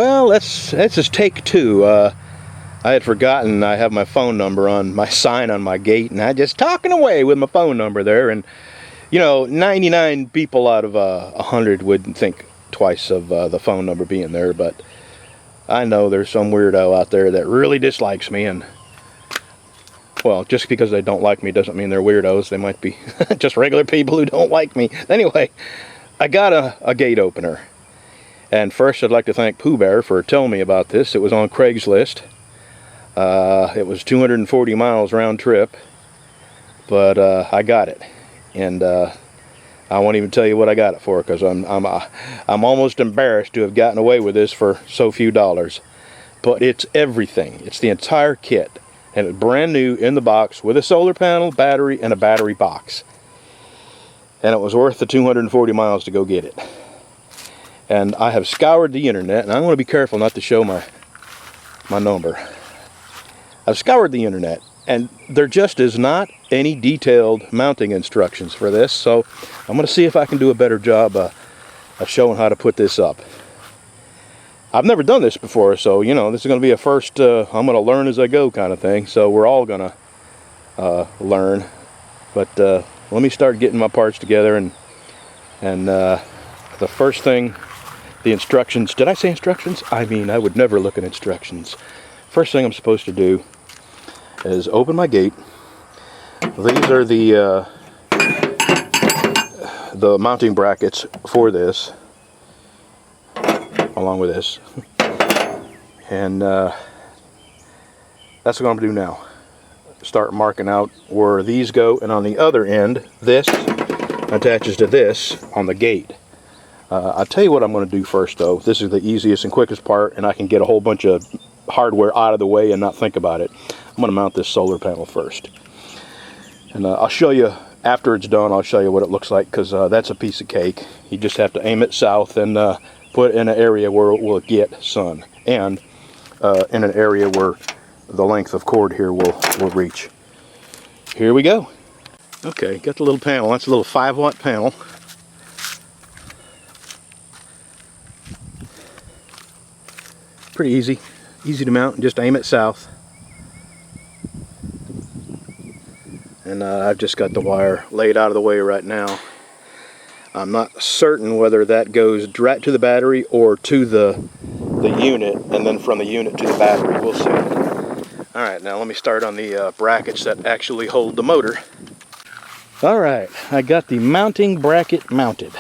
Well, that's just take two. I had forgotten I have my phone number on my sign on my gate, and I just talking away with my phone number there. And you know, 99 people out of 100 wouldn't think twice of the phone number being there, but I know there's some weirdo out there that really dislikes me, and well, just because they don't like me doesn't mean they're weirdos. They might be just regular people who don't like me. Anyway, I got a gate opener. And first I'd like to thank Pooh Bear for telling me about this. It was on Craigslist. It was 240 miles round trip, but I got it. And I won't even tell you what I got it for, because I'm almost embarrassed to have gotten away with this for so few dollars. But it's everything. It's the entire kit. And it's brand new in the box with a solar panel, battery, and a battery box. And it was worth the 240 miles to go get it. And I have scoured the internet, and I want to be careful not to show my number. I've scoured the internet, and there just is not any detailed mounting instructions for this, so I'm going to see if I can do a better job of showing how to put this up. I've never done this before, so you know, this is going to be a first, I'm going to learn as I go kind of thing, so we're all going to learn. But let me start getting my parts together, and the first thing, the instructions. Did I say instructions? I mean, I would never look at instructions. First thing I'm supposed to do is open my gate. These are the mounting brackets for this, along with this. And that's what I'm going to do now. Start marking out where these go, and on the other end, this attaches to this on the gate. I'll tell you what I'm going to do first, though. This is the easiest and quickest part, and I can get a whole bunch of hardware out of the way and not think about it. I'm going to mount this solar panel first. And I'll show you, after it's done, I'll show you what it looks like, because that's a piece of cake. You just have to aim it south and put it in an area where it will get sun, and in an area where the length of cord here will reach. Here we go. Okay, got the little panel. That's a little 5-watt panel. Pretty easy to mount. Just aim it south. And I've just got the wire laid out of the way right now. I'm not certain whether that goes direct to the battery or to the unit, and then from the unit to the battery. We'll see. Alright, now let me start on the brackets that actually hold the motor. Alright, I got the mounting bracket mounted.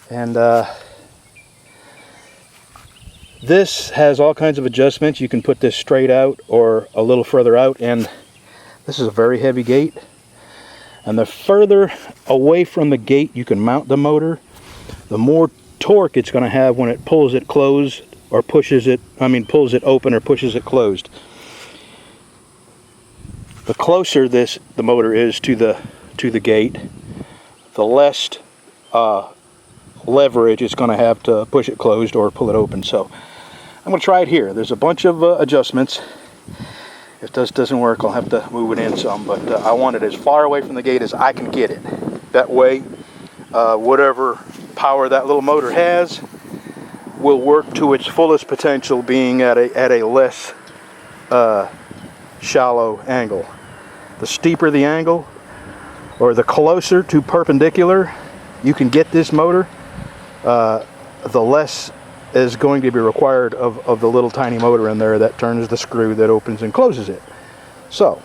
And this has all kinds of adjustments. You can put this straight out or a little further out, and this is a very heavy gate. And the further away from the gate you can mount the motor, the more torque it's going to have when it pulls it closed or pushes it, pulls it open or pushes it closed. The closer the motor is to the gate, the less leverage it's going to have to push it closed or pull it open. So I'm going to try it here. There's a bunch of adjustments. If this doesn't work, I'll have to move it in some, but I want it as far away from the gate as I can get it. That way, whatever power that little motor has will work to its fullest potential, being at a less shallow angle. The steeper the angle, or the closer to perpendicular you can get this motor, the less is going to be required of the little tiny motor in there that turns the screw that opens and closes it. So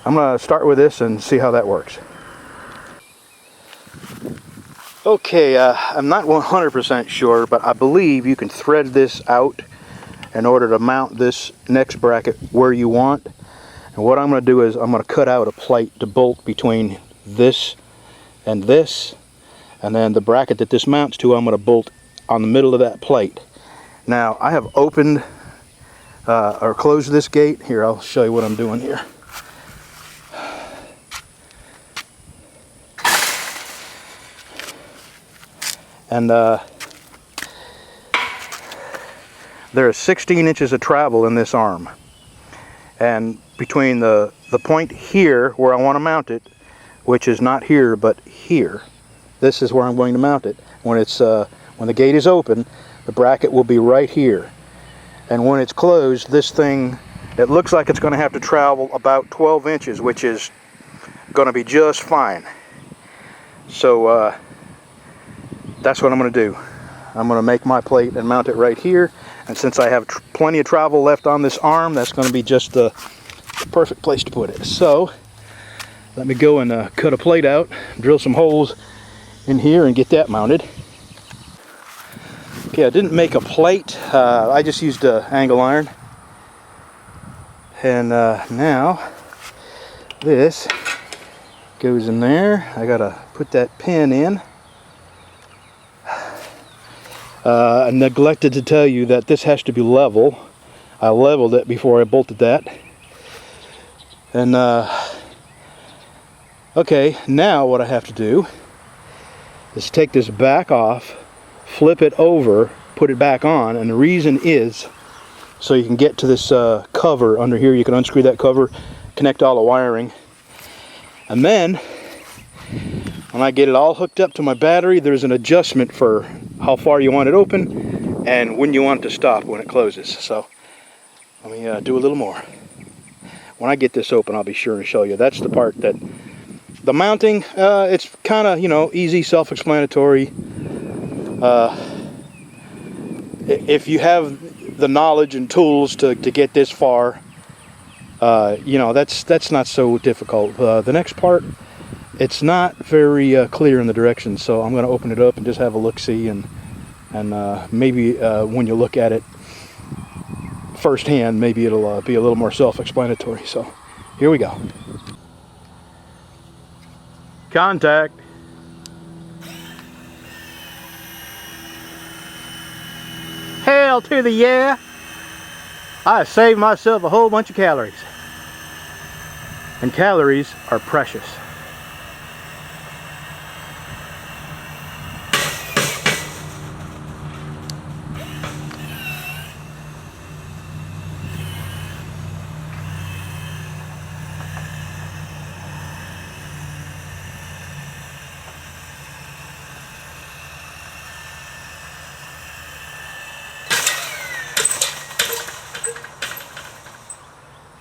I'm going to start with this and see how that works. Okay, I'm not 100% sure, but I believe you can thread this out in order to mount this next bracket where you want. And what I'm going to do is I'm going to cut out a plate to bolt between this and this, and then the bracket that this mounts to, I'm going to bolt on the middle of that plate. Now I have opened or closed this gate. Here, I'll show you what I'm doing here. And there is 16 inches of travel in this arm, and between the point here where I want to mount it, which is not here but here, this is where I'm going to mount it. When it's when the gate is open, The bracket will be right here. And when it's closed, this thing, it looks like it's going to have to travel about 12 inches, which is going to be just fine. So that's what I'm going to do. I'm going to make my plate and mount it right here. And since I have plenty of travel left on this arm, that's going to be just the perfect place to put it. So let me go and cut a plate out, drill some holes in here and get that mounted. Okay, I didn't make a plate. I just used an angle iron. And now this goes in there. I gotta put that pin in. I neglected to tell you that this has to be level. I leveled it before I bolted that. And okay, now what I have to do is take this back off, flip it over, put it back on, and the reason is so you can get to this cover under here. You can unscrew that cover, connect all the wiring, and then when I get it all hooked up to my battery, there's an adjustment for how far you want it open and when you want it to stop when it closes. So let me do a little more. When I get this open, I'll be sure to show you. That's the part that the mounting, it's kind of, you know, easy, self-explanatory. If you have the knowledge and tools to get this far, you know, that's not so difficult. The next part, it's not very clear in the directions, so I'm going to open it up and just have a look-see, and maybe when you look at it firsthand, maybe it'll be a little more self-explanatory. So here we go. Contact. Hell to the yeah! I saved myself a whole bunch of calories. And calories are precious.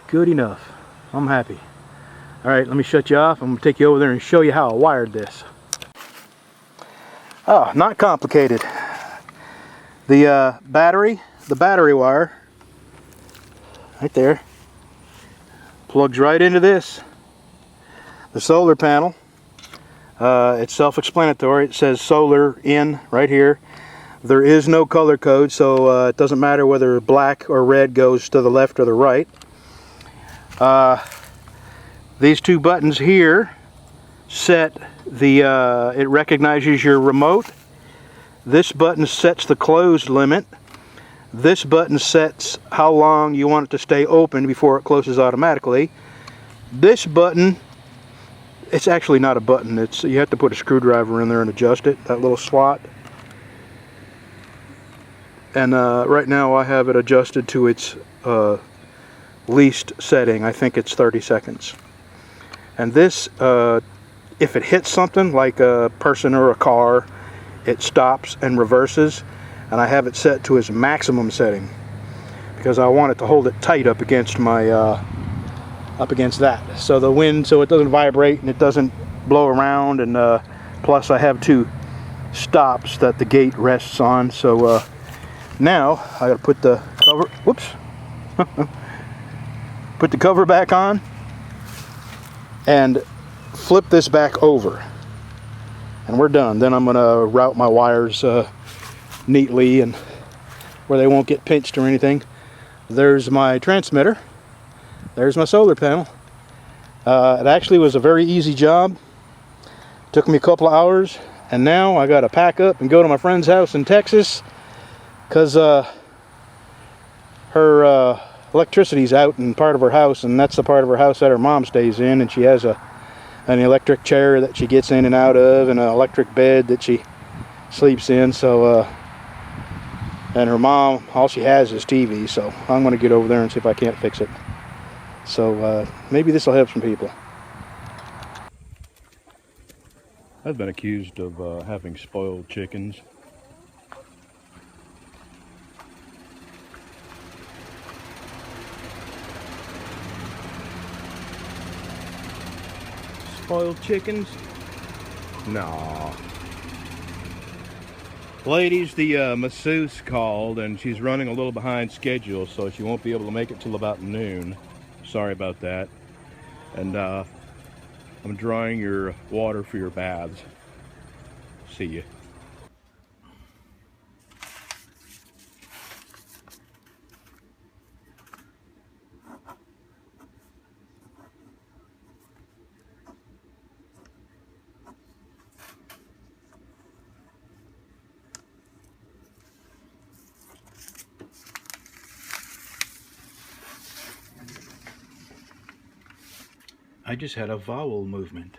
Good enough. I'm happy. Alright, let me shut you off. I'm going to take you over there and show you how I wired this. Oh, not complicated. The battery wire, right there, plugs right into this. The solar panel, it's self-explanatory. It says solar in right here. There is no color code, so it doesn't matter whether black or red goes to the left or the right. These two buttons here set the, it recognizes your remote. This button sets the closed limit. This button sets how long you want it to stay open before it closes automatically. This button, it's actually not a button. It's, you have to put a screwdriver in there and adjust it, that little slot. And right now I have it adjusted to its least setting. I think it's 30 seconds. And this, if it hits something like a person or a car, it stops and reverses, and I have it set to its maximum setting because I want it to hold it tight up against my up against that, so the wind, so it doesn't vibrate and it doesn't blow around. And plus I have two stops that the gate rests on. So now I gotta put the cover, whoops, put the cover back on and flip this back over, and we're done. Then I'm gonna route my wires neatly and where they won't get pinched or anything. There's my transmitter, there's my solar panel. It actually was a very easy job, took me a couple of hours, and now I gotta pack up and go to my friend's house in Texas because her electricity's out in part of her house, and that's the part of her house that her mom stays in, and she has an electric chair that she gets in and out of, and an electric bed that she sleeps in. So and her mom, all she has is TV, so I'm going to get over there and see if I can't fix it. So maybe this will help some people. I've been accused of having spoiled chickens. Spoiled chickens? No. Ladies, the masseuse called and she's running a little behind schedule, so she won't be able to make it till about noon. Sorry about that. And I'm drawing your water for your baths. See you. I just had a vowel movement.